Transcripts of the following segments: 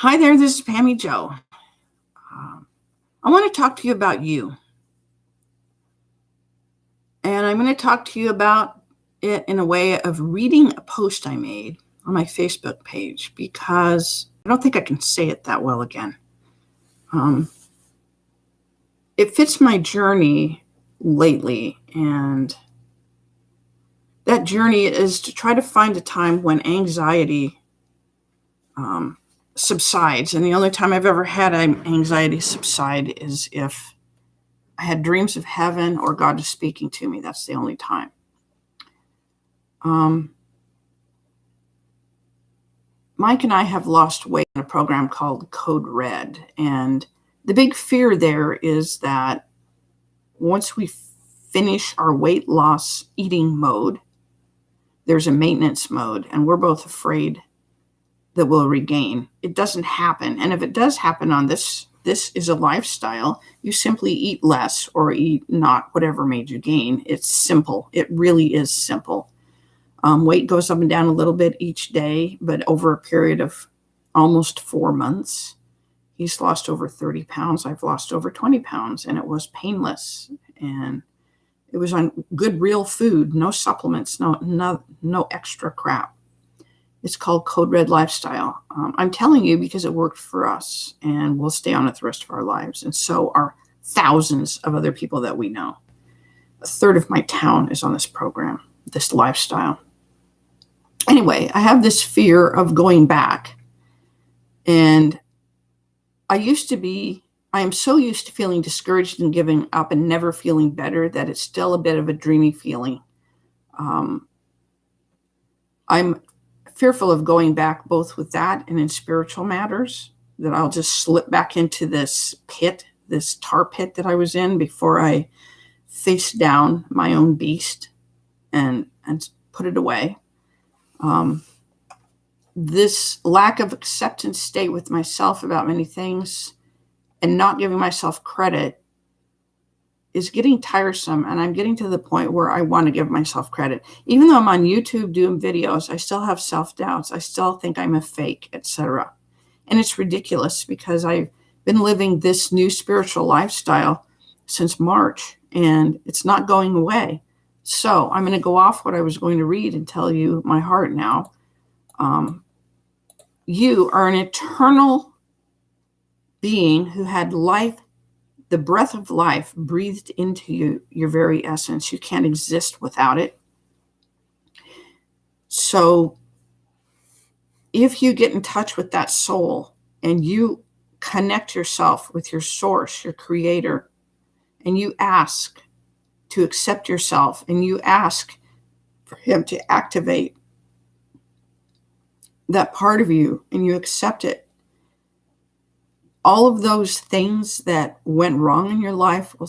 Hi there, this is Pammy Joe. I want to talk to you about you. And I'm going to talk to you about it in a way of reading a post I made on my Facebook page because I don't think I can say it that well again. It fits my journey lately, and that journey is to try to find a time when anxiety subsides. And the only time I've ever had anxiety subside is if I had dreams of heaven or God is speaking to me. That's the only time. Mike and I have lost weight in a program called Code Red. And the big fear there is that once we finish our weight loss eating mode, there's a maintenance mode, and we're both afraid that we'll regain. It doesn't happen. And if it does happen on this is a lifestyle, you simply eat less or eat not whatever made you gain. It's simple. It really is simple. Weight goes up and down a little bit each day, but over a period of almost 4 months, he's lost over 30 pounds. I've lost over 20 pounds, and it was painless. And it was on good, real food, no supplements, no extra crap. It's called Code Red Lifestyle. I'm telling you because it worked for us, and we'll stay on it the rest of our lives. And so are thousands of other people that we know. A third of my town is on this program, this lifestyle. Anyway, I have this fear of going back. And I am so used to feeling discouraged and giving up and never feeling better that it's still a bit of a dreamy feeling. I'm fearful of going back both with that and in spiritual matters, that I'll just slip back into this pit, this tar pit that I was in before I face down my own beast and put it away. This lack of acceptance state with myself about many things and not giving myself credit is getting tiresome, and I'm getting to the point where I want to give myself credit. Even though I'm on YouTube doing videos, I still have self-doubts. I still think I'm a fake, etc. And it's ridiculous because I've been living this new spiritual lifestyle since March, and it's not going away. So I'm going to go off what I was going to read and tell you my heart now. You are an eternal being who had life, the breath of life breathed into you, your very essence. You can't exist without it. So if you get in touch with that soul and you connect yourself with your source, your creator, and you ask to accept yourself and you ask for him to activate that part of you and you accept it, all of those things that went wrong in your life will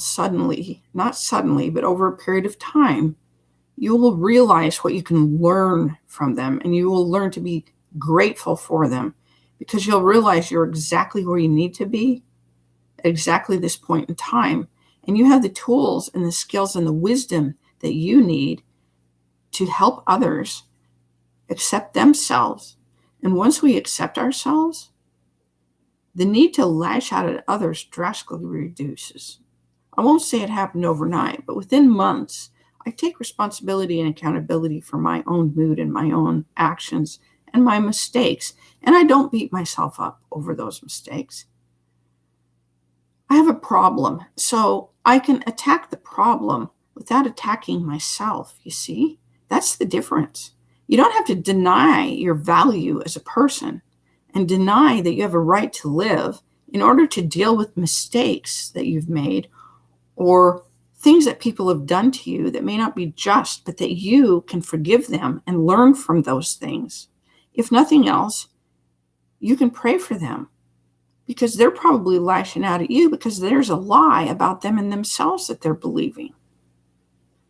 not suddenly, but over a period of time, you will realize what you can learn from them, and you will learn to be grateful for them because you'll realize you're exactly where you need to be at exactly this point in time. And you have the tools and the skills and the wisdom that you need to help others accept themselves. And once we accept ourselves, the need to lash out at others drastically reduces. I won't say it happened overnight, but within months, I take responsibility and accountability for my own mood and my own actions and my mistakes. And I don't beat myself up over those mistakes. I have a problem, so I can attack the problem without attacking myself, you see? That's the difference. You don't have to deny your value as a person and deny that you have a right to live in order to deal with mistakes that you've made or things that people have done to you that may not be just, but that you can forgive them and learn from those things. If nothing else, you can pray for them because they're probably lashing out at you because there's a lie about them and themselves that they're believing.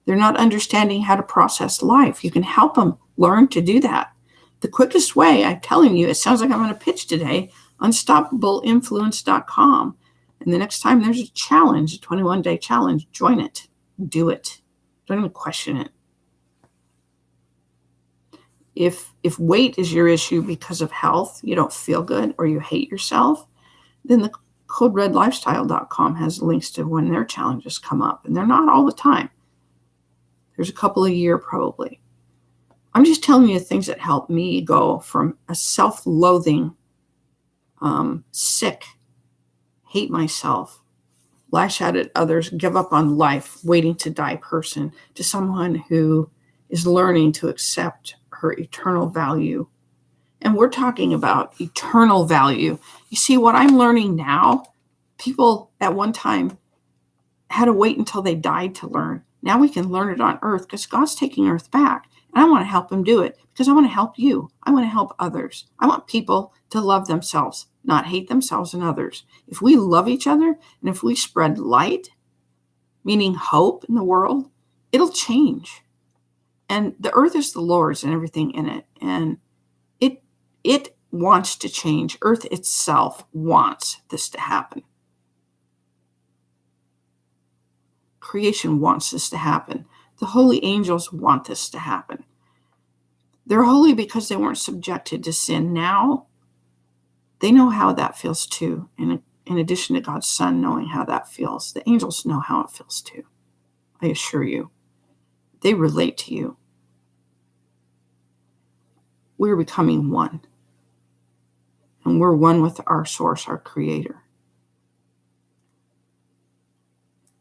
They're not understanding how to process life. You can help them learn to do that. The quickest way, I'm telling you, it sounds like I'm going to pitch today, unstoppableinfluence.com. And the next time there's a challenge, a 21-day challenge, join it. Do it. Don't even question it. If weight is your issue because of health, you don't feel good, or you hate yourself, then the CodeRedLifestyle.com has links to when their challenges come up, and they're not all the time. There's a couple a year probably. I'm just telling you the things that help me go from a self-loathing, sick, hate myself, lash out at others, give up on life, waiting to die person, to someone who is learning to accept her eternal value. And we're talking about eternal value. You see, what I'm learning now, people at one time had to wait until they died to learn. Now we can learn it on earth because God's taking earth back. And I want to help him do it because I want to help you. I want to help others. I want people to love themselves, not hate themselves and others. If we love each other and if we spread light, meaning hope in the world, it'll change. And the earth is the Lord's and everything in it. And it wants to change. Earth itself wants this to happen. Creation wants this to happen. The holy angels want this to happen. They're holy because they weren't subjected to sin. Now, they know how that feels too. And in addition to God's Son knowing how that feels, the angels know how it feels too. I assure you. They relate to you. We're becoming one. And we're one with our source, our creator.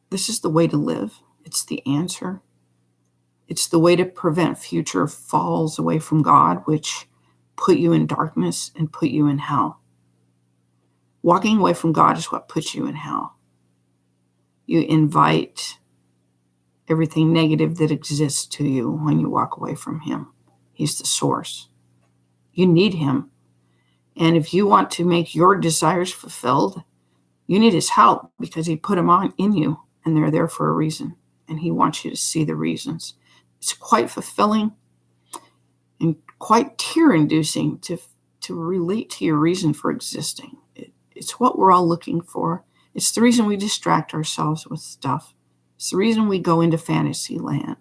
This is the way to live. It's the answer. It's the way to prevent future falls away from God, which put you in darkness and put you in hell. Walking away from God is what puts you in hell. You invite everything negative that exists to you when you walk away from him. He's the source. You need him. And if you want to make your desires fulfilled, you need his help because he put them on in you and they're there for a reason. And he wants you to see the reasons. It's quite fulfilling and quite tear-inducing to relate to your reason for existing. It's what we're all looking for. It's the reason we distract ourselves with stuff. It's the reason we go into fantasy land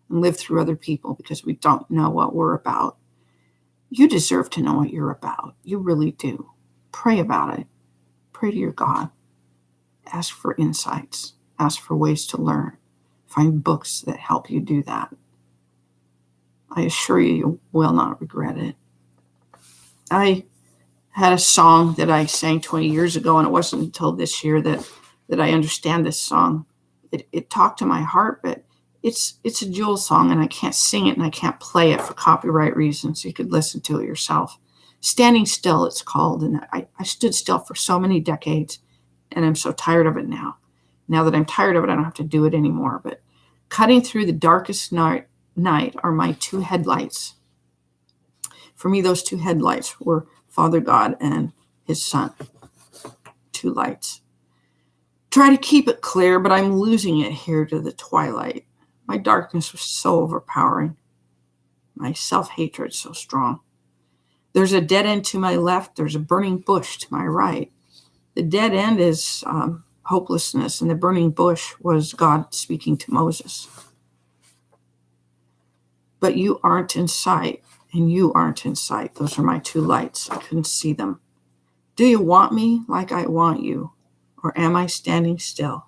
and live through other people because we don't know what we're about. You deserve to know what you're about. You really do. Pray about it. Pray to your God. Ask for insights. Ask for ways to learn. Find books that help you do that. I assure you, you will not regret it. I had a song that I sang 20 years ago, and it wasn't until this year that I understand this song. It talked to my heart, but it's a Jewel song, and I can't sing it and I can't play it for copyright reasons. You could listen to it yourself. Standing Still, it's called, and I stood still for so many decades, and I'm so tired of it now. Now that I'm tired of it, I don't have to do it anymore. But cutting through the darkest night are my two headlights. For me, those two headlights were Father God and his Son. Two lights. Try to keep it clear, but I'm losing it here to the twilight. My darkness was so overpowering. My self-hatred so strong. There's a dead end to my left. There's a burning bush to my right. The dead end is hopelessness, and the burning bush was God speaking to Moses. But you aren't in sight, and you aren't in sight. Those are my two lights. I couldn't see them. Do you want me like I want you, or am I standing still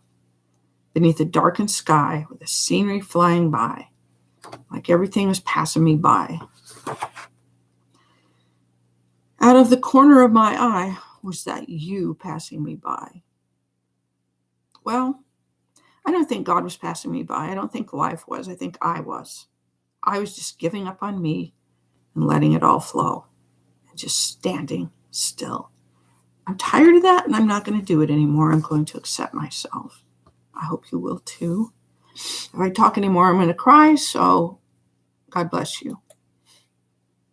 beneath a darkened sky with the scenery flying by, like everything was passing me by? Out of the corner of my eye was that you passing me by. Well, I don't think God was passing me by. I don't think life was. I think I was. I was just giving up on me and letting it all flow and just standing still. I'm tired of that, and I'm not going to do it anymore. I'm going to accept myself. I hope you will too. If I talk anymore, I'm going to cry, so God bless you.